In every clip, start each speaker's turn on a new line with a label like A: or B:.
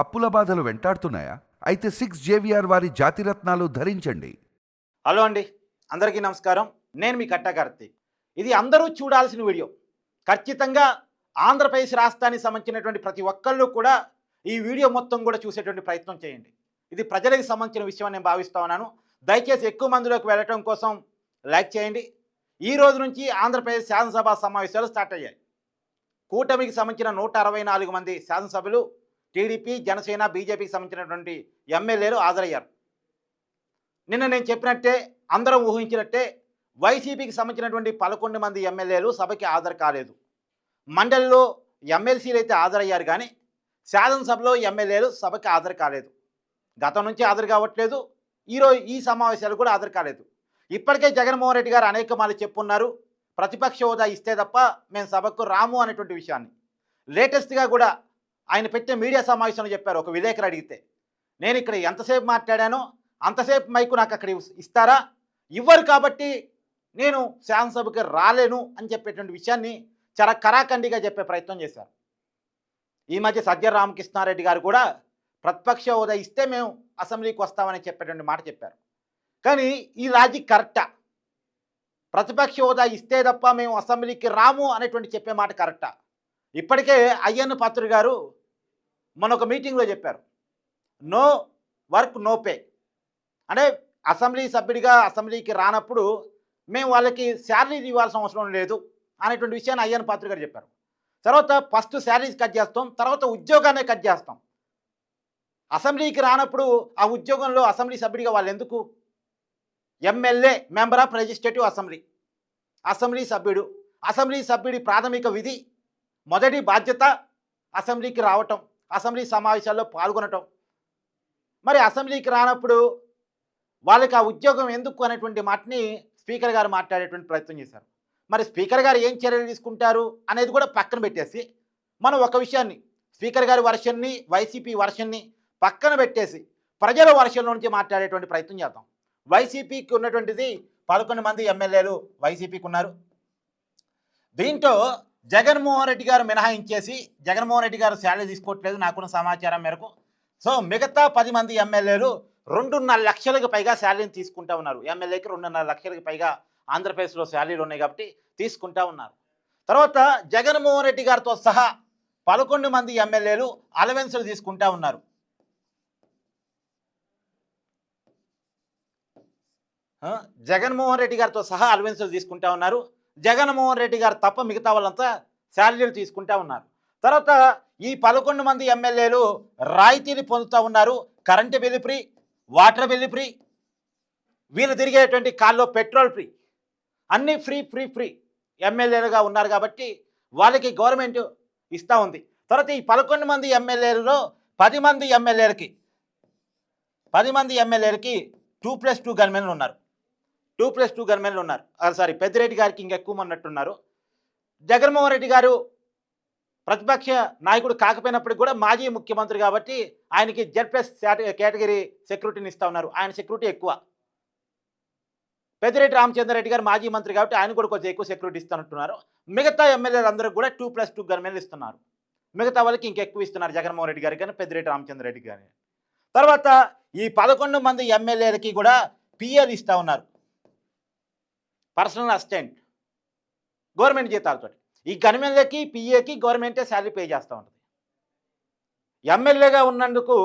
A: అప్పుల బాధలు వెంటాడుతున్నాయా? అయితే 6 జేవిఆర్ వారి జాతిరత్నాలు ధరించండి.
B: హలో అండి, అందరికీ నమస్కారం. నేను మీ కట్టా కార్తీక్. ఇది అందరూ చూడాల్సిన వీడియో. ఖచ్చితంగా ఆంధ్రప్రదేశ్ రాష్ట్రానికి సంబంధించినటువంటి ప్రతి ఒక్కళ్ళు కూడా ఈ వీడియో మొత్తం కూడా చూసేటువంటి ప్రయత్నం చేయండి. ఇది ప్రజలకు సంబంధించిన విషయం అని నేను భావిస్తా ఉన్నాను. దయచేసి ఎక్కువ మందిలోకి వెళ్ళటం కోసం లైక్ చేయండి. ఈ రోజు నుంచి ఆంధ్రప్రదేశ్ శాసనసభ సమావేశాలు స్టార్ట్ అయ్యాయి. కూటమికి సంబంధించిన 164 మంది శాసనసభ్యులు, టీడీపీ, జనసేన, బీజేపీకి సంబంధించినటువంటి ఎమ్మెల్యేలు హాజరయ్యారు. నిన్న నేను చెప్పినట్టే, అందరం ఊహించినట్టే వైసీపీకి సంబంధించినటువంటి 11 మంది ఎమ్మెల్యేలు సభకి హాజరు కాలేదు. మండలిలో ఎమ్మెల్సీలు అయితే హాజరయ్యారు, కానీ శాసనసభలో ఎమ్మెల్యేలు సభకి హాజరు కాలేదు. గతం నుంచి హాజరు కావట్లేదు, ఈరోజు ఈ సమావేశాలు కూడా హాజరు కాలేదు. ఇప్పటికే జగన్మోహన్ రెడ్డి గారు అనేక మార్లు చెప్పున్నారు, ప్రతిపక్ష హోదా ఇస్తే తప్ప మేము సభకు రాము అనేటువంటి విషయాన్ని. లేటెస్ట్గా కూడా ఆయన పెట్టే మీడియా సమావేశంలో చెప్పారు. ఒక విలేకరు అడిగితే, నేను ఇక్కడ ఎంతసేపు మాట్లాడానో అంతసేపు మైకు నాకు అక్కడ ఇస్తారా? ఇవ్వరు, కాబట్టి నేను శాసనసభకి రాలేను అని చెప్పేటువంటి విషయాన్ని చాలా కరాఖండిగా చెప్పే ప్రయత్నం చేశారు. ఈ మధ్య సజ్జల రామకృష్ణారెడ్డి గారు కూడా ప్రతిపక్ష హోదా ఇస్తే మేము అసెంబ్లీకి వస్తామని చెప్పేటువంటి మాట చెప్పారు. కానీ ఈ లాజిక్ కరెక్టా? ప్రతిపక్ష హోదా ఇస్తే తప్ప మేము అసెంబ్లీకి రాము అనేటువంటి చెప్పే మాట కరెక్టా? ఇప్పటికే అయ్యన్న పాత్రుడు గారు మన ఒక మీటింగ్లో చెప్పారు, నో వర్క్ నో పే. అంటే అసెంబ్లీ సభ్యుడిగా అసెంబ్లీకి రానప్పుడు మేము వాళ్ళకి శాలరీ ఇవ్వాల్సిన అవసరం లేదు అనేటువంటి విషయాన్ని అయ్యన్న పాత్రుడు గారు చెప్పారు. తర్వాత ఫస్ట్ శాలరీస్ కట్ చేస్తాం, తర్వాత ఉద్యోగాన్ని కట్ చేస్తాం. అసెంబ్లీకి రానప్పుడు ఆ ఉద్యోగంలో అసెంబ్లీ సభ్యుడిగా వాళ్ళు ఎందుకు? MLA, member of legislative assembly, assembly సభ్యుడు. అసెంబ్లీ సభ్యుడి ప్రాథమిక విధి, మొదటి బాధ్యత అసెంబ్లీకి రావటం, అసెంబ్లీ సమావేశాల్లో పాల్గొనటం. మరి అసెంబ్లీకి రానప్పుడు వాళ్ళకి ఆ ఉద్యోగం ఎందుకు అనేటువంటి మాటని స్పీకర్ గారు మాట్లాడేటువంటి ప్రయత్నం చేశారు. మరి స్పీకర్ గారు ఏం చర్యలు తీసుకుంటారు అనేది కూడా పక్కన పెట్టేసి, మనం ఒక విషయాన్ని, స్పీకర్ గారి వర్షన్ని, వైసీపీ వర్షన్ని పక్కన పెట్టేసి ప్రజల వర్షంలో నుంచి మాట్లాడేటువంటి ప్రయత్నం చేద్దాం. వైసీపీకి ఉన్నటువంటిది 11 మంది ఎమ్మెల్యేలు వైసీపీకి ఉన్నారు. దీంట్లో జగన్మోహన్ రెడ్డి గారు మినహాయించేసి, జగన్మోహన్ రెడ్డి గారు శాలరీ తీసుకోవట్లేదు నాకున్న సమాచారం మేరకు. సో మిగతా 10 మంది ఎమ్మెల్యేలు 2.5 లక్షలకు పైగా శాలరీని తీసుకుంటా ఉన్నారు. ఎమ్మెల్యేకి 2.5 లక్షలకు పైగా ఆంధ్రప్రదేశ్లో శాలరీలు ఉన్నాయి కాబట్టి తీసుకుంటా ఉన్నారు. తర్వాత జగన్మోహన్ రెడ్డి గారితో సహా 11 మంది ఎమ్మెల్యేలు అలవెన్సులు తీసుకుంటా ఉన్నారు. జగన్మోహన్ రెడ్డి గారితో సహా అలవెన్సులు తీసుకుంటా ఉన్నారు. జగన్మోహన్ రెడ్డి గారు తప్ప మిగతా వాళ్ళంతా శాలరీలు తీసుకుంటా ఉన్నారు. తర్వాత ఈ 11 మంది ఎమ్మెల్యేలు రాయితీని పొందుతూ ఉన్నారు. Current bill free, water bill free, వీళ్ళు తిరిగేటువంటి కాల్లో పెట్రోల్ ఫ్రీ, అన్నీ ఫ్రీ ఫ్రీ ఫ్రీ ఎమ్మెల్యేలుగా ఉన్నారు కాబట్టి వాళ్ళకి గవర్నమెంట్ ఇస్తూ ఉంది. తర్వాత ఈ 11 మంది ఎమ్మెల్యేలలో 10 మంది ఎమ్మెల్యేలకి 2+2 గన్మెన్లు ఉన్నారు. 2+2 గన్మెన్లు ఉన్నారు. సారీ, పెద్దిరెడ్డి గారికి ఇంకెక్కువ ఉన్నట్టున్నారు. జగన్మోహన్ రెడ్డి గారు ప్రతిపక్ష నాయకుడు కాకపోయినప్పటికీ కూడా మాజీ ముఖ్యమంత్రి కాబట్టి ఆయనకి Z+ కేటగిరీ సెక్యూరిటీని ఇస్తూ ఉన్నారు. ఆయన సెక్యూరిటీ ఎక్కువ. పెద్దిరెడ్డి రామచంద్రారెడ్డి గారు మాజీ మంత్రి కాబట్టి ఆయన కూడా కొంచెం ఎక్కువ సెక్యూరిటీ ఇస్తున్నట్టున్నారు. మిగతా ఎమ్మెల్యేలు అందరూ కూడా 2+2 గన్మెన్లు ఇస్తున్నారు. మిగతా వాళ్ళకి ఇంకెక్కువ ఇస్తున్నారు, జగన్మోహన్ రెడ్డి గారికి కానీ పెద్దిరెడ్డి రామచంద్రారెడ్డి గారి. తర్వాత ఈ 11 మంది ఎమ్మెల్యేలకి కూడా పిఏలు ఇస్తూ ఉన్నారు, పర్సనల్ అసిస్టెంట్, గవర్నమెంట్ జీతాలతో. ఈ గన్మెన్లకి పిఏకి గవర్నమెంటే శాలరీ పే చేస్తూ ఉంటుంది. ఎమ్మెల్యేగా ఉన్నందుకు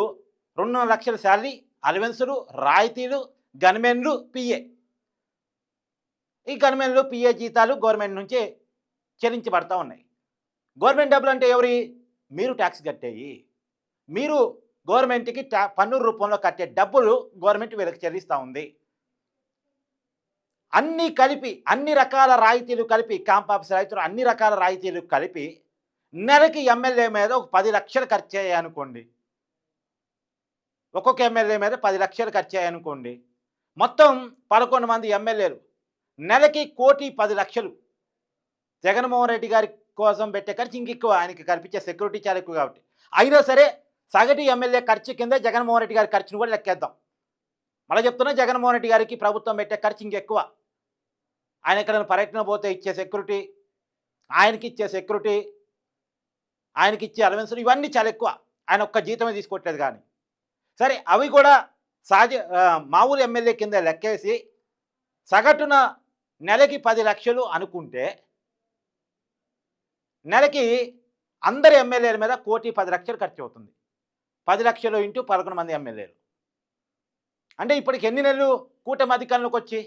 B: 2 లక్షల శాలరీ, అలవెన్సులు, రాయితీలు, గన్మెన్లు, పిఏ. ఈ గన్మెన్లు, పిఏ జీతాలు గవర్నమెంట్ నుంచే చెల్లించబడతా ఉన్నాయి. గవర్నమెంట్ డబ్బులు అంటే ఎవరి? మీరు ట్యాక్స్ కట్టేయి, మీరు గవర్నమెంట్కి పన్ను రూపంలో కట్టే డబ్బులు గవర్నమెంట్ వీళ్ళకి చెల్లిస్తూ ఉంది. అన్నీ కలిపి, అన్ని రకాల రాయితీలు కలిపి, క్యాంప్ ఆఫీస్ రాయితీలు, అన్ని రకాల రాయితీలు కలిపి నెలకి ఎమ్మెల్యే మీద ఒక 10 లక్షలు ఖర్చు అయ్యాయనుకోండి. ఒక్కొక్క ఎమ్మెల్యే మీద 10 లక్షలు ఖర్చు అయ్యాయనుకోండి. మొత్తం 11 మంది ఎమ్మెల్యేలు నెలకి 1,10,00,000. జగన్మోహన్ రెడ్డి గారి కోసం పెట్టే ఖర్చు ఇంకెక్కువ, ఆయనకి కల్పించే సెక్యూరిటీ చాలా ఎక్కువ కాబట్టి. అయినా సరే సగటు ఎమ్మెల్యే ఖర్చు కింద జగన్మోహన్ రెడ్డి గారి ఖర్చును కూడా లెక్కేద్దాం. మళ్ళీ చెప్తున్నా, జగన్మోహన్ రెడ్డి గారికి ప్రభుత్వం పెట్టే ఖర్చు ఇంకెక్కువ. ఆయన ఎక్కడైనా పర్యటన పోతే ఇచ్చే సెక్యూరిటీ, ఆయనకి ఇచ్చే సెక్యూరిటీ, ఆయనకి ఇచ్చే అలవెన్సులు, ఇవన్నీ చాలా ఎక్కువ. ఆయన ఒక్క జీతమే తీసుకోవట్లేదు కానీ. సరే అవి కూడా సహజ మామూలు ఎమ్మెల్యే కింద లెక్కేసి సగటున నెలకి 10 లక్షలు అనుకుంటే నెలకి అందరి ఎమ్మెల్యేల మీద 1,10,00,000 ఖర్చు అవుతుంది. 10 లక్షలు ఇంటూ 11 మంది ఎమ్మెల్యేలు. అంటే ఇప్పటికి ఎన్ని నెలలు కూటమి అధికారంలోకి వచ్చి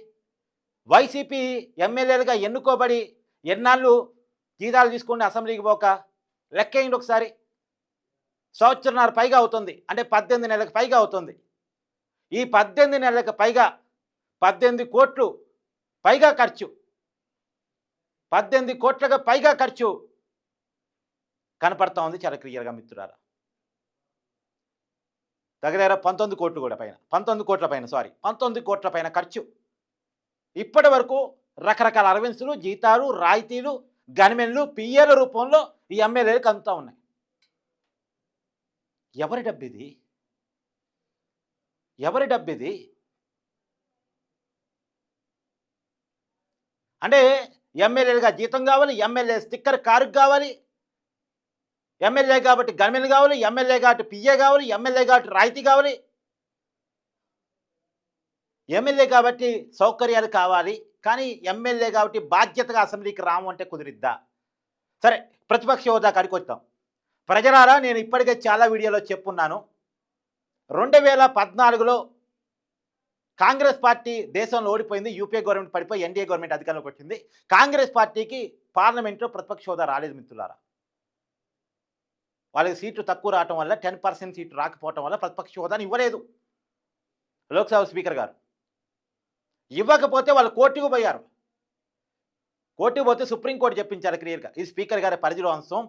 B: వైసీపీ ఎమ్మెల్యేలుగా ఎన్నుకోబడి ఎన్నాళ్ళు జీతాలు తీసుకుని అసెంబ్లీకి పోక లెక్కేయండి ఒకసారి. సంవత్సరంన్నర పైగా అవుతుంది. అంటే 18 నెలలకు పైగా అవుతుంది. ఈ 18 నెలలకు పైగా 18 కోట్లు పైగా ఖర్చు, 18 కోట్లకు పైగా ఖర్చు కనపడతా ఉంది చాలా క్లియర్గా మిత్రులారా. దగ్గర 19 కోట్లు కూడా పైన 19 కోట్ల పైన 19 కోట్ల పైన ఖర్చు. ఇప్పటి వరకు రకరకాల అలవెన్సులు, జీతాలు, రాయితీలు, గన్మెన్లు, పిఏల రూపంలో ఈ ఎమ్మెల్యేలకు అందుతూ ఉన్నాయి. ఎవరి డబ్బిది? ఎవరి డబ్బిది? అంటే ఎమ్మెల్యేలుగా జీతం కావాలి, ఎమ్మెల్యే స్టిక్కర్ కారుకు కావాలి, ఎమ్మెల్యే కాబట్టి గన్మెన్ కావాలి, ఎమ్మెల్యే కాబట్టి పిఏ కావాలి, ఎమ్మెల్యే కాబట్టి రాయితీ కావాలి, ఎమ్మెల్యే కాబట్టి సౌకర్యాలు కావాలి. కానీ ఎమ్మెల్యే కాబట్టి బాధ్యతగా అసెంబ్లీకి రాము అంటే కుదిరిద్దా? సరే, ప్రతిపక్ష హోదా కాడికి వస్తాం. ప్రజలారా, నేను ఇప్పటికే చాలా వీడియోలో చెప్పున్నాను. 2014లో కాంగ్రెస్ పార్టీ దేశంలో ఓడిపోయింది. యూపీఏ గవర్నమెంట్ పడిపోయి ఎన్డీఏ గవర్నమెంట్ అధికారంలోకి వచ్చింది. కాంగ్రెస్ పార్టీకి పార్లమెంట్లో ప్రతిపక్ష హోదా రాలేదు మిత్రులారా. వాళ్ళకి సీట్లు తక్కువ రావటం వల్ల, 10% సీట్లు రాకపోవటం వల్ల ప్రతిపక్ష హోదాని ఇవ్వలేదు లోక్సభ స్పీకర్ గారు. ఇవ్వకపోతే వాళ్ళు కోర్టుకు పోయారు. కోర్టుకు పోతే సుప్రీంకోర్టు చెప్పించారు క్లియర్గా, ఇది స్పీకర్ గారి పరిధిలో అంశం,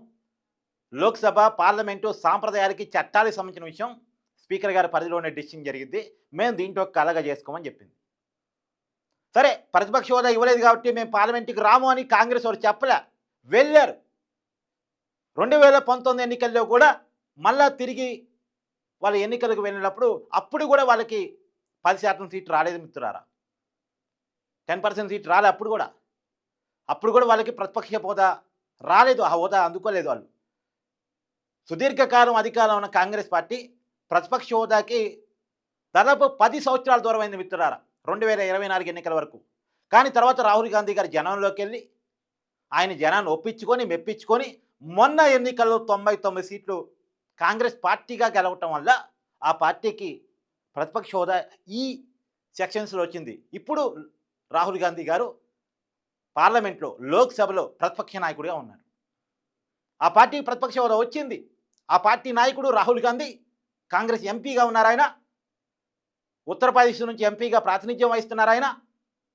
B: లోక్సభ పార్లమెంటు సాంప్రదాయాలకి చట్టాలకు సంబంధించిన విషయం, స్పీకర్ గారి పరిధిలోనే డిసిషన్ జరిగింది, మేము దీంట్లో కలగ చేసుకోమని చెప్పింది. సరే, ప్రతిపక్ష హోదా ఇవ్వలేదు కాబట్టి మేము పార్లమెంటుకి రాము అని కాంగ్రెస్ వారు చెప్పలే, వెళ్ళారు. 2019 ఎన్నికల్లో కూడా మళ్ళా తిరిగి వాళ్ళ ఎన్నికలకు వెళ్ళినప్పుడు అప్పుడు కూడా వాళ్ళకి 10% సీట్లు రాలేదు మిత్రులారా. 10% సీట్లు రాలే అప్పుడు కూడా వాళ్ళకి ప్రతిపక్ష హోదా రాలేదు, ఆ హోదా అందుకోలేదు వాళ్ళు. సుదీర్ఘకాలం అధికారంలో ఉన్న కాంగ్రెస్ పార్టీ ప్రతిపక్ష హోదాకి దాదాపు 10 సంవత్సరాల దూరం అయింది మిత్రులారా, 2024 ఎన్నికల వరకు. కానీ తర్వాత రాహుల్ గాంధీ గారు జనంలోకి వెళ్ళి ఆయన జనాన్ని ఒప్పించుకొని మెప్పించుకొని మొన్న ఎన్నికల్లో 99 సీట్లు కాంగ్రెస్ పార్టీగా గెలవటం వల్ల ఆ పార్టీకి ప్రతిపక్ష హోదా ఈ సెక్షన్స్లో వచ్చింది. ఇప్పుడు రాహుల్ గాంధీ గారు పార్లమెంట్లో, లోక్సభలో ప్రతిపక్ష నాయకుడిగా ఉన్నారు. ఆ పార్టీకి ప్రతిపక్ష హోదా వచ్చింది. ఆ పార్టీ నాయకుడు రాహుల్ గాంధీ కాంగ్రెస్ ఎంపీగా ఉన్నారు. ఆయన ఉత్తరప్రదేశ్ నుంచి ఎంపీగా ప్రాతినిధ్యం వహిస్తున్నారు.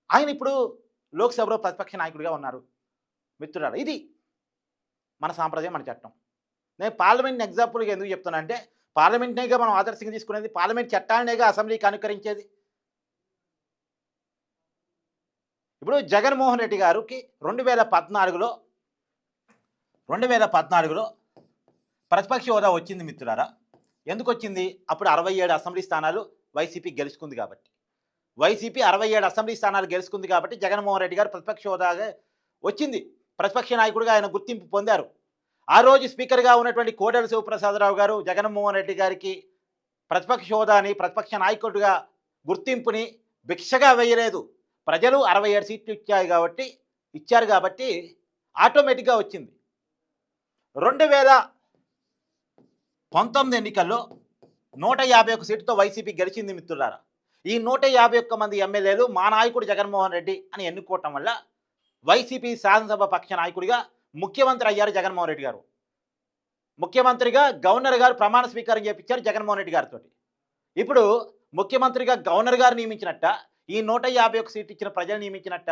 B: ఆయన ఇప్పుడు లోక్సభలో ప్రతిపక్ష నాయకుడిగా ఉన్నారు మిత్రులారా. ఇది మన సాంప్రదాయం, మన చట్టం. నేను పార్లమెంట్ని ఎగ్జాంపుల్గా ఎందుకు చెప్తున్నా అంటే, పార్లమెంట్నేగా మనం ఆదర్శంగా తీసుకునేది, పార్లమెంట్ చట్టాలనేగా అసెంబ్లీకి అనుకరించేది. ఇప్పుడు జగన్మోహన్ రెడ్డి గారికి 2014లో ప్రతిపక్ష హోదా వచ్చింది మిత్రులారా. ఎందుకు వచ్చింది? అప్పుడు 67 అసెంబ్లీ స్థానాలు వైసీపీ గెలుచుకుంది కాబట్టి, వైసీపీ 67 అసెంబ్లీ స్థానాలు గెలుచుకుంది కాబట్టి జగన్మోహన్ రెడ్డి గారు ప్రతిపక్ష హోదాగా వచ్చింది. ప్రతిపక్ష నాయకుడిగా ఆయన గుర్తింపు పొందారు. ఆ రోజు స్పీకర్గా ఉన్నటువంటి కోడెల శివప్రసాదరావు గారు జగన్మోహన్ రెడ్డి గారికి ప్రతిపక్ష హోదాని, ప్రతిపక్ష నాయకుడిగా గుర్తింపుని భిక్షగా వేయలేదు. ప్రజలు 67 సీట్లు ఇచ్చారు కాబట్టి ఆటోమేటిక్గా వచ్చింది. 2019 ఎన్నికల్లో 151 సీటుతో వైసీపీ గెలిచింది మిత్రులారా. ఈ 151 మంది ఎమ్మెల్యేలు మా నాయకుడు జగన్మోహన్ రెడ్డి అని ఎన్నుకోవటం వల్ల వైసీపీ శాసనసభ పక్ష నాయకుడిగా ముఖ్యమంత్రి అయ్యారు జగన్మోహన్ రెడ్డి గారు. ముఖ్యమంత్రిగా గవర్నర్ గారు ప్రమాణ స్వీకారం చేయించారు జగన్మోహన్ రెడ్డి గారితో. ఇప్పుడు ముఖ్యమంత్రిగా గవర్నర్ గారు నియమించినట్ట, ఈ 151 సీట్లు ఇచ్చిన ప్రజలు నియమించినట్ట?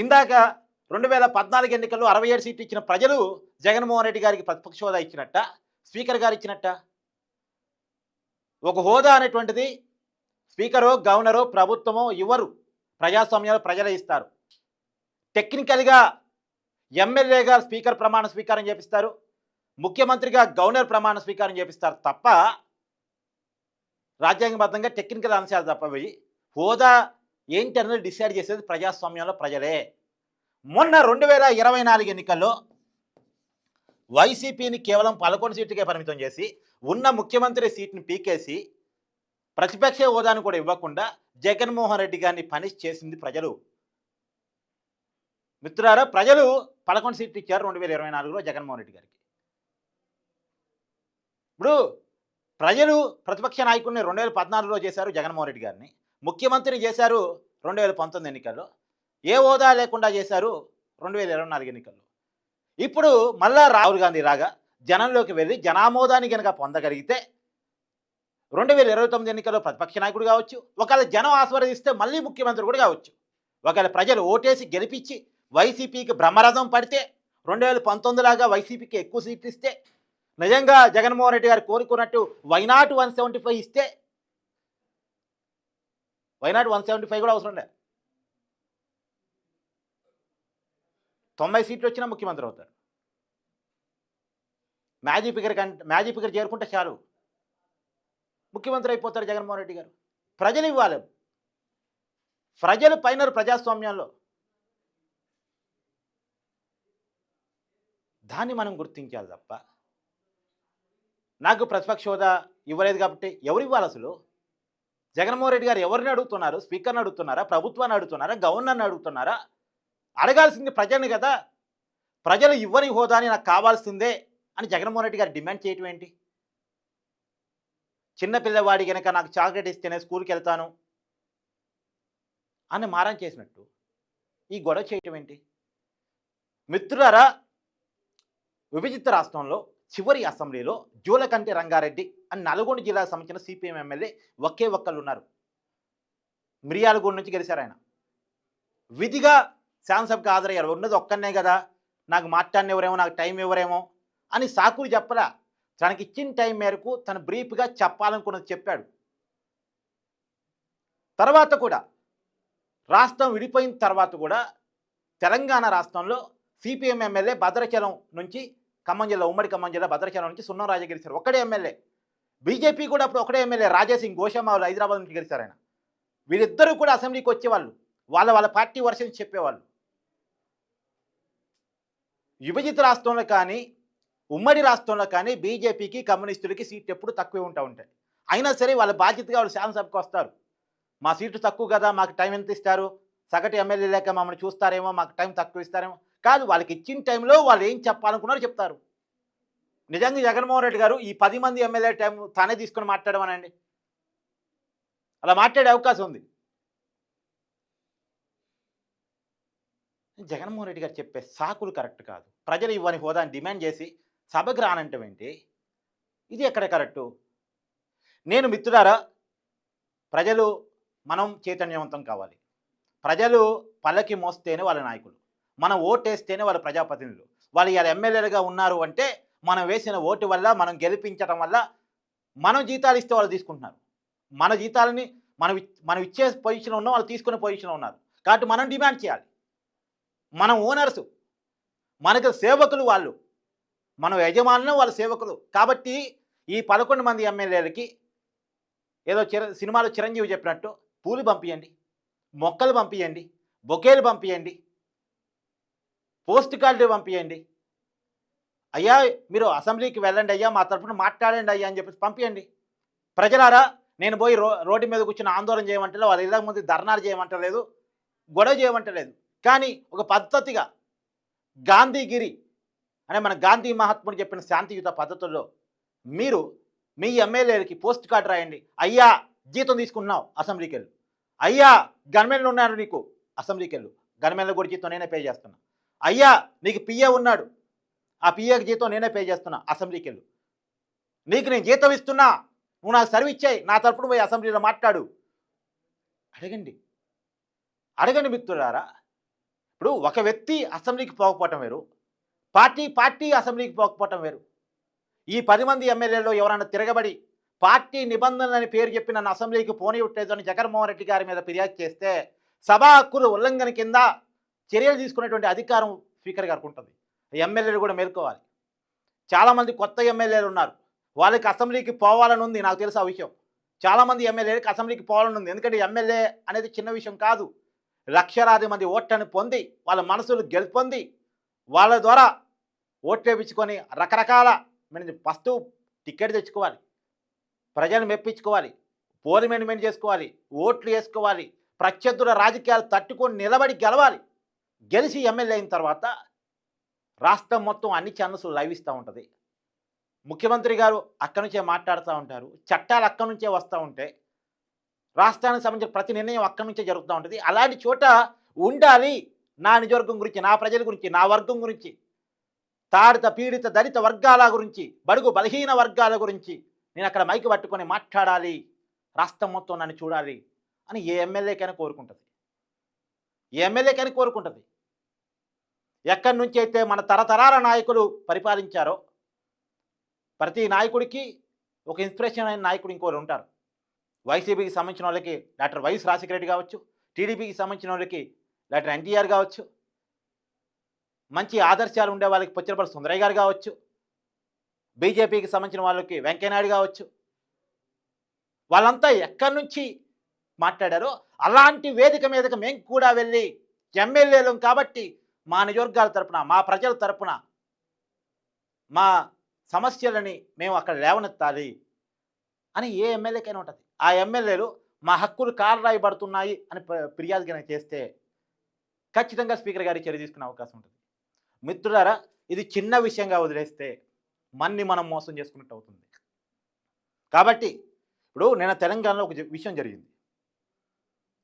B: ఇందాక 2014 ఎన్నికల్లో 67 సీట్లు ఇచ్చిన ప్రజలు జగన్మోహన్ రెడ్డి గారికి ప్రతిపక్ష హోదా ఇచ్చినట్ట, స్పీకర్ గారు ఇచ్చినట్ట? ఒక హోదా అనేటువంటిది స్పీకరో, గవర్నరో, ప్రభుత్వమో ఇవ్వరు. ప్రజాస్వామ్యాలు ప్రజలే ఇస్తారు. టెక్నికల్గా ఎమ్మెల్యేగా స్పీకర్ ప్రమాణ స్వీకారం చేపిస్తారు, ముఖ్యమంత్రిగా గవర్నర్ ప్రమాణ స్వీకారం చేపిస్తారు తప్ప రాజ్యాంగబద్ధంగా టెక్నికల్ అంశాలు తప్పవి హోదా ఏంటి అనేది డిసైడ్ చేసేది ప్రజాస్వామ్యంలో ప్రజలే. మొన్న 2024 ఎన్నికల్లో వైసీపీని కేవలం 11 సీట్లకే పరిమితం చేసి ఉన్న ముఖ్యమంత్రి సీట్ని పీకేసి ప్రతిపక్ష హోదాను కూడా ఇవ్వకుండా జగన్మోహన్ రెడ్డి గారిని పనిష్ చేసింది ప్రజలు. మిత్రులారా, ప్రజలు 11 సీట్లు ఇచ్చారు 2024లో జగన్మోహన్ రెడ్డి గారికి. ఇప్పుడు ప్రజలు ప్రతిపక్ష నాయకుడిని 2014లో చేశారు జగన్మోహన్ రెడ్డి గారిని, ముఖ్యమంత్రిని చేశారు 2019 ఎన్నికల్లో, ఏ హోదా లేకుండా చేశారు 2024 ఎన్నికల్లో. ఇప్పుడు మళ్ళా రాహుల్ గాంధీ రాగా జనంలోకి వెళ్ళి జనామోదాన్ని కనుక పొందగలిగితే 2029 ఎన్నికల్లో ప్రతిపక్ష నాయకుడు కావచ్చు, ఒకవేళ జనం ఆస్వాదిస్తే మళ్ళీ ముఖ్యమంత్రి కూడా కావచ్చు. ఒకవేళ ప్రజలు ఓటేసి గెలిపించి వైసీపీకి బ్రహ్మరథం పడితే 2019 లాగా వైసీపీకి ఎక్కువ సీట్లు ఇస్తే, నిజంగా జగన్మోహన్ రెడ్డి గారు కోరుకున్నట్టు వైనాట్ 175 ఇస్తే, వైనాట్ 175 కూడా అవసరం లేదు, 90 సీట్లు వచ్చినా ముఖ్యమంత్రి అవుతారు. మ్యాజిక్ ఫిగర్ చేరుకుంటే చాలు ముఖ్యమంత్రి అయిపోతారు జగన్మోహన్ రెడ్డి గారు. ప్రజలు ఇవ్వాలి, ప్రజలు పైన ప్రజాస్వామ్యంలో దాన్ని మనం గుర్తించాలి తప్ప నాకు ప్రతిపక్ష హోదా ఇవ్వలేదు కాబట్టి ఎవరు ఇవ్వాలి అసలు? జగన్మోహన్ రెడ్డి గారు ఎవరిని అడుగుతున్నారు? స్పీకర్ని అడుగుతున్నారా? ప్రభుత్వాన్ని అడుగుతున్నారా? గవర్నర్ని అడుగుతున్నారా? అడగాల్సింది ప్రజల్ని కదా. ప్రజలు ఇవ్వని హోదాని నాకు కావాల్సిందే అని జగన్మోహన్ రెడ్డి గారు డిమాండ్ చేయటం ఏంటి? చిన్నపిల్లవాడి కనుక నాకు చాక్లెట్ ఇస్తేనే స్కూల్కి వెళ్తాను అని మారం చేసినట్టు ఈ గొడవ చేయటం ఏంటి? మిత్రులారా, విభజిత రాష్ట్రంలో చివరి అసెంబ్లీలో జూలకంటి రంగారెడ్డి అని నల్గొండ జిల్లాకు సంబంధించిన సిపిఎం ఎమ్మెల్యే ఒకే ఒక్కళ్ళు ఉన్నారు. మిర్యాలగూడ నుంచి గెలిచారు ఆయన. విధిగా శాసనసభకు హాజరయ్యారు. ఉన్నది ఒక్కనే కదా, నాకు మాట్లాడినెవరేమో, నాకు టైం ఇవ్వరేమో అని సాకులు చెప్పలా. తనకి ఇచ్చిన టైం మేరకు తను బ్రీఫ్గా చెప్పాలనుకున్నది చెప్పాడు. తర్వాత కూడా రాష్ట్రం విడిపోయిన తర్వాత కూడా తెలంగాణ రాష్ట్రంలో సిపిఎం ఎమ్మెల్యే భద్రాచలం నుంచి ఖమ్మం జిల్లా, ఉమ్మడి ఖమ్మం జిల్లా భద్రాచలం నుంచి సున్నం రాజా గెలిచారు, ఒక్కడే ఎమ్మెల్యే. బీజేపీ కూడా అప్పుడు ఒకటే ఎమ్మెల్యే రాజాసింగ్ గోషామావులు హైదరాబాద్ నుంచి గెలిచారు ఆయన. వీళ్ళిద్దరూ కూడా అసెంబ్లీకి వచ్చేవాళ్ళు, వాళ్ళ పార్టీ వర్షన్ చెప్పేవాళ్ళు. విభజిత రాష్ట్రంలో కానీ ఉమ్మడి రాష్ట్రంలో కానీ బీజేపీకి కమ్యూనిస్టులకి సీట్లు ఎప్పుడు తక్కువే ఉంటాయి. అయినా సరే వాళ్ళ బాధ్యతగా వాళ్ళు శాసనసభకు వస్తారు. మా సీట్లు తక్కువ కదా, మాకు టైం ఎంత ఇస్తారు, సగటు ఎమ్మెల్యే లేక మమ్మల్ని చూస్తారేమో, మాకు టైం తక్కువ ఇస్తారేమో. కాదు, వాళ్ళకి ఇచ్చిన టైంలో వాళ్ళు ఏం చెప్పాలనుకున్నారో చెప్తారు. నిజంగా జగన్మోహన్ రెడ్డి గారు ఈ 10 మంది ఎమ్మెల్యే టైం తానే తీసుకుని మాట్లాడమనండి, అలా మాట్లాడే అవకాశం ఉంది. జగన్మోహన్ రెడ్డి గారు చెప్పే సాకులు కరెక్ట్ కాదు. ప్రజలు ఇవ్వని హోదాని డిమాండ్ చేసి సభకు రానంటే ఏంటి? ఇది ఎక్కడ కరెక్టు? నేను మిత్రులారా, ప్రజలు మనం చైతన్యవంతం కావాలి. ప్రజలు పల్లకి మోస్తేనే వాళ్ళ నాయకులు, మనం ఓటేస్తేనే వాళ్ళ ప్రజాప్రతినిధులు. వాళ్ళు ఇలా ఎమ్మెల్యేలుగా ఉన్నారు అంటే మనం వేసిన ఓటు వల్ల, మనం గెలిపించడం వల్ల. మనం జీతాలు ఇస్తే వాళ్ళు తీసుకుంటున్నారు, మన జీతాలని మనం ఇచ్చే పొజిషన్లో ఉన్నాం, వాళ్ళు తీసుకునే పొజిషన్లో ఉన్నారు. కాబట్టి మనం డిమాండ్ చేయాలి. మనం ఓనర్సు, మనకు సేవకులు వాళ్ళు, మనం యజమానులు వాళ్ళ సేవకులు. కాబట్టి ఈ 11 మంది ఎమ్మెల్యేలకి ఏదో సినిమాలో చిరంజీవి చెప్పినట్టు పూలు పంపించండి, మొక్కలు పంపించండి, బొకేలు పంపించండి, పోస్ట్ కార్డులు పంపించండి. అయ్యా మీరు అసెంబ్లీకి వెళ్ళండి అయ్యా, మా తరఫున మాట్లాడండి అయ్యా అని చెప్పేసి పంపించండి. ప్రజలారా, నేను పోయి రోడ్డు మీద కూర్చొని ఆందోళన చేయమంటలేదు, వాళ్ళ ఇళ్ళ ముందు ధర్నాలు చేయమంటలేదు, గొడవ చేయమంటలేదు. కానీ ఒక పద్ధతిగా గాంధీగిరి అనే మన గాంధీ మహాత్ముడు చెప్పిన శాంతియుత పద్ధతుల్లో మీరు మీ ఎమ్మెల్యేలకి పోస్ట్ కార్డు రాయండి. అయ్యా జీతం తీసుకుంటున్నావు, అసెంబ్లీకి వెళ్ళు. అయ్యా గన్మెన్లు ఉన్నారు నీకు, అసెంబ్లీకి వెళ్ళు, గన్మెన్లు కూడా జీతం నేనే పే చేస్తున్నా. అయ్యా నీకు పిఏ ఉన్నాడు, ఆ పిఏకి జీతం నేనే పే చేస్తున్నా, అసెంబ్లీకి వెళ్ళు. నీకు నేను జీతం ఇస్తున్నా, నువ్వు నాకు సర్వీస్ చేయి, నా తరపున పోయి అసెంబ్లీలో మాట్లాడు. అడగండి మిత్రులారా. ఇప్పుడు ఒక వ్యక్తి అసెంబ్లీకి పోకపోవటం వేరు, పార్టీ అసెంబ్లీకి పోకపోవటం వేరు. ఈ 10 మంది ఎమ్మెల్యేలో ఎవరైనా తిరగబడి పార్టీ నిబంధనలని పేరు చెప్పి నన్ను అసెంబ్లీకి పోనివ్వట్లేదని జగన్మోహన్ రెడ్డి గారి మీద ఫిర్యాదు చేస్తే సభా హక్కుల ఉల్లంఘన కింద చర్యలు తీసుకునేటువంటి అధికారం స్పీకర్ గారికి ఉంటుంది. ఎమ్మెల్యేలు కూడా మేల్కోవాలి. చాలామంది కొత్త ఎమ్మెల్యేలు ఉన్నారు, వాళ్ళకి అసెంబ్లీకి పోవాలని ఉంది, నాకు తెలుసు ఆ విషయం. చాలామంది ఎమ్మెల్యేలకు అసెంబ్లీకి పోవాలని ఉంది. ఎందుకంటే ఎమ్మెల్యే అనేది చిన్న విషయం కాదు. లక్షలాది మంది ఓట్లను పొంది వాళ్ళ మనసులు గెలుపొంది వాళ్ళ ద్వారా ఓట్లు వేయించుకొని రకరకాల ఫస్ట్ టికెట్ తెచ్చుకోవాలి, ప్రజలు మెప్పించుకోవాలి, పోల్ మేనేజ్మెంట్ చేసుకోవాలి, ఓట్లు వేసుకోవాలి, ప్రత్యర్థుల రాజకీయాలు తట్టుకొని నిలబడి గెలవాలి. గెలిచి ఎమ్మెల్యే అయిన తర్వాత రాష్ట్రం మొత్తం అన్ని ఛానల్స్ లైవ్ ఇస్తూ ఉంటుంది. ముఖ్యమంత్రి గారు అక్కడి నుంచే మాట్లాడుతూ ఉంటారు, చట్టాలు అక్కడి నుంచే వస్తూ ఉంటాయి, రాష్ట్రానికి సంబంధించిన ప్రతి నిర్ణయం అక్కడి నుంచే జరుగుతూ ఉంటుంది. అలాంటి చోట ఉండాలి. నా నిజవర్గం గురించి, నా ప్రజల గురించి, నా వర్గం గురించి, తాడిత పీడిత దళిత వర్గాల గురించి, బడుగు బలహీన వర్గాల గురించి నేను అక్కడ మైకి పట్టుకొని మాట్లాడాలి, రాష్ట్రం మొత్తం నన్ను చూడాలి అని ఏ ఎమ్మెల్యేకైనా కోరుకుంటుంది. ఏ ఎమ్మెల్యేకైనా కోరుకుంటుంది. ఎక్కడి నుంచి అయితే మన తరతరాల నాయకులు పరిపాలించారో ప్రతి నాయకుడికి ఒక ఇన్స్పిరేషన్ అయిన నాయకుడు ఇంకోరు ఉంటారు. వైసీపీకి సంబంధించిన వాళ్ళకి డాక్టర్ వైఎస్ రాజశేఖర రెడ్డి కావచ్చు, టీడీపీకి సంబంధించిన వాళ్ళకి డాక్టర్ ఎన్టీఆర్ కావచ్చు, మంచి ఆదర్శాలు ఉండే వాళ్ళకి పొచ్చిరపల్లి సుందరయ్య గారు కావచ్చు, బీజేపీకి సంబంధించిన వాళ్ళకి వెంకయ్యనాయుడు కావచ్చు. వాళ్ళంతా ఎక్కడి నుంచి మాట్లాడారో అలాంటి వేదిక మీదకి మేము కూడా వెళ్ళి ఎమ్మెల్యేలం కాబట్టి మా నియోజకవర్గాల తరపున, మా ప్రజల తరపున మా సమస్యలని మేము అక్కడ లేవనెత్తాలి అని ఏ ఎమ్మెల్యేకైనా ఉంటుంది. ఆ ఎమ్మెల్యేలు మా హక్కులు కాలరాయబడుతున్నాయి అని ఫిర్యాదు కనుక చేస్తే ఖచ్చితంగా స్పీకర్ గారి చర్య తీసుకునే అవకాశం ఉంటుంది. మిత్రులారా, ఇది చిన్న విషయంగా వదిలేస్తే మన్ని మనం మోసం చేసుకున్నట్టు అవుతుంది. కాబట్టి ఇప్పుడు నేను తెలంగాణలో ఒక విషయం జరిగింది.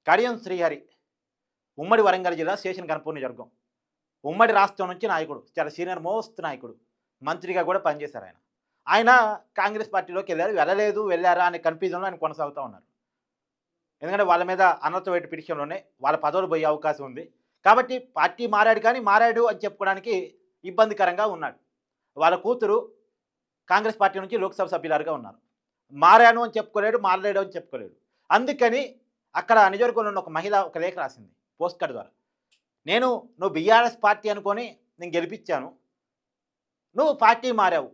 B: కడియం శ్రీహరి ఉమ్మడి వరంగల్ జిల్లా స్టేషన్ కనపూర్ నియోజకవర్గం, ఉమ్మడి రాష్ట్రం నుంచి నాయకుడు, చాలా సీనియర్ మోస్ట్ నాయకుడు, మంత్రిగా కూడా పనిచేశారు. ఆయన కాంగ్రెస్ పార్టీలోకి వెళ్ళలేదు, వెళ్ళారా అనే కన్ఫ్యూజన్లో ఆయన కొనసాగుతూ ఉన్నారు. ఎందుకంటే వాళ్ళ మీద అనర్థ వేటు పిటిషన్లోనే వాళ్ళ పదవులు పోయే అవకాశం ఉంది. కాబట్టి పార్టీ మారాడు, కానీ మారాడు అని చెప్పుకోవడానికి ఇబ్బందికరంగా ఉన్నాడు. వాళ్ళ కూతురు కాంగ్రెస్ పార్టీ నుంచి లోక్సభ సభ్యులుగా ఉన్నారు. మారాను అని చెప్పుకోలేడు, మారలేడు అని చెప్పుకోలేడు. అందుకని అక్కడ నియోజకవర్గంలో ఉన్న ఒక మహిళ ఒక లేఖ రాసింది పోస్ట్ కార్డు ద్వారా. నువ్వు బీఆర్ఎస్ పార్టీ అనుకొని నేను గెలిపించాను, నువ్వు పార్టీ మారావు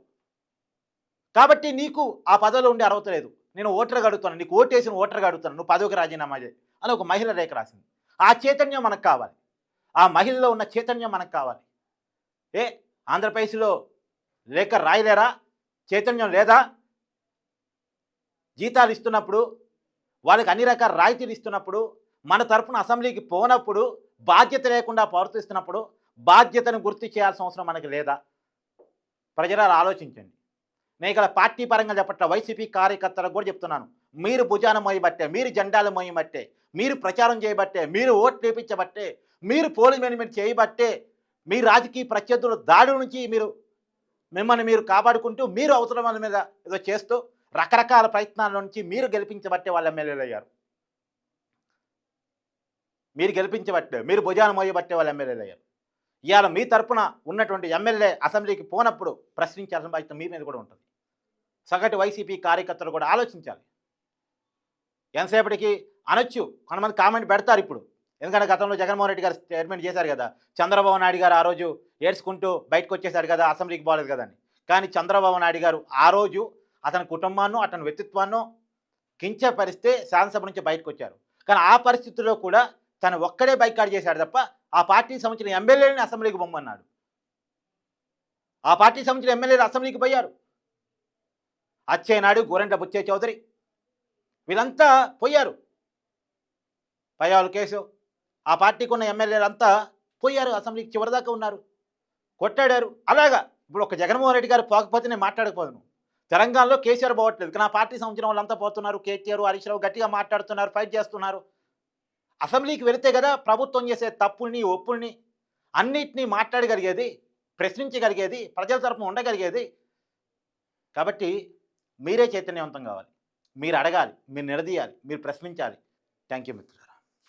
B: కాబట్టి నీకు ఆ పదవిలో ఉండే అర్హత లేదు, నేను ఓటర్గా అడుగుతాను, నీకు ఓటేసిన ఓటర్గా అడుగుతాను, నువ్వు పదవికి రాజీనామా చేయి అని ఒక మహిళ లేఖ రాసింది. ఆ చైతన్యం మనకు కావాలి, ఆ మహిళలో ఉన్న చైతన్యం మనకు కావాలి. ఆంధ్రప్రదేశ్లో లేఖ రాయలేరా? చైతన్యం లేదా? జీతాలు ఇస్తున్నప్పుడు, వాళ్ళకి అన్ని రకాల రాయితీలు ఇస్తున్నప్పుడు, మన తరఫున అసెంబ్లీకి పోనప్పుడు, బాధ్యత లేకుండా ప్రవర్తిస్తున్నప్పుడు బాధ్యతను గుర్తు చేయాల్సిన అవసరం మనకి లేదా? ప్రజలు ఆలోచించండి. నేను ఇక్కడ పార్టీ పరంగా చెప్పట్ల, వైసీపీ కార్యకర్తలకు కూడా చెప్తున్నాను. మీరు భుజాన మోయబట్టే, మీరు జెండాలు మోయబట్టే, మీరు ప్రచారం చేయబట్టే, మీరు ఓట్లు వేయించబట్టే, మీరు పోలింగ్ మేనేజ్మెంట్ చేయబట్టే, మీ రాజకీయ ప్రత్యర్థుల దాడుల నుంచి మిమ్మల్ని మీరు కాపాడుకుంటూ, మీరు అవసరం వాళ్ళ మీద ఏదో చేస్తూ రకరకాల ప్రయత్నాల నుంచి మీరు గెలిపించబట్టే వాళ్ళు ఎమ్మెల్యేలు అయ్యారు. మీరు గెలిపించబట్టే, మీరు భుజాన మోయబట్టే వాళ్ళు ఎమ్మెల్యేలు అయ్యారు. ఇవాళ మీ తరపున ఉన్నటువంటి ఎమ్మెల్యే అసెంబ్లీకి పోనప్పుడు ప్రశ్నించాల్సిన బాధ్యత మీ మీద కూడా ఉంటుంది. సగటు వైసీపీ కార్యకర్తలు కూడా ఆలోచించాలి. ఎంతసేపటికి అనొచ్చు, కొంతమంది కామెంట్ పెడతారు ఇప్పుడు. ఎందుకంటే గతంలో జగన్మోహన్ రెడ్డి గారు స్టేట్మెంట్ చేశారు కదా, చంద్రబాబు నాయుడు గారు ఆ రోజు ఏడ్చుకుంటూ బయటకు వచ్చేసాడు కదా, అసెంబ్లీకి పోలేదు కదా అని. కానీ చంద్రబాబు నాయుడు గారు ఆ రోజు అతని కుటుంబాన్నో అతని వ్యక్తిత్వాన్నో కించపరిస్తే శాసనసభ నుంచి బయటకు వచ్చారు. కానీ ఆ పరిస్థితుల్లో కూడా తను ఒక్కడే బైకాట్ చేశాడు తప్ప ఆ పార్టీకి సంబంధించిన ఎమ్మెల్యేని అసెంబ్లీకి పొమ్మన్నాడు. ఆ పార్టీకి సంబంధించిన ఎమ్మెల్యేలు అసెంబ్లీకి పోయారు. అచ్చెన్నాయుడు, గోరంట్ల బుచ్చయ్య చౌదరి వీళ్ళంతా పోయారు. పయ్యావుల కేసు, ఆ పార్టీకి ఉన్న ఎమ్మెల్యేలంతా పోయారు, అసెంబ్లీకి చివరిదాకా ఉన్నారు, కొట్టాడారు. అలాగా ఇప్పుడు ఒక జగన్మోహన్ రెడ్డి గారు పోకపోతే నేను మాట్లాడకపోదును. తెలంగాణలో కేసీఆర్ పోవట్లేదు, కానీ ఆ పార్టీ సంబంధించిన వాళ్ళంతా పోతున్నారు. కేటీఆర్, హరీష్ రావు గట్టిగా మాట్లాడుతున్నారు, ఫైట్ చేస్తున్నారు. అసెంబ్లీకి వెళితే కదా ప్రభుత్వం చేసే తప్పుల్ని, ఒప్పుల్ని అన్నిటినీ మాట్లాడగలిగేది, ప్రశ్నించగలిగేది, ప్రజల తరపున ఉండగలిగేది. కాబట్టి మీరే చైతన్యవంతం కావాలి, మీరు అడగాలి, మీరు నిలదీయాలి, మీరు ప్రశ్నించాలి. థ్యాంక్ యూ మిత్రులు.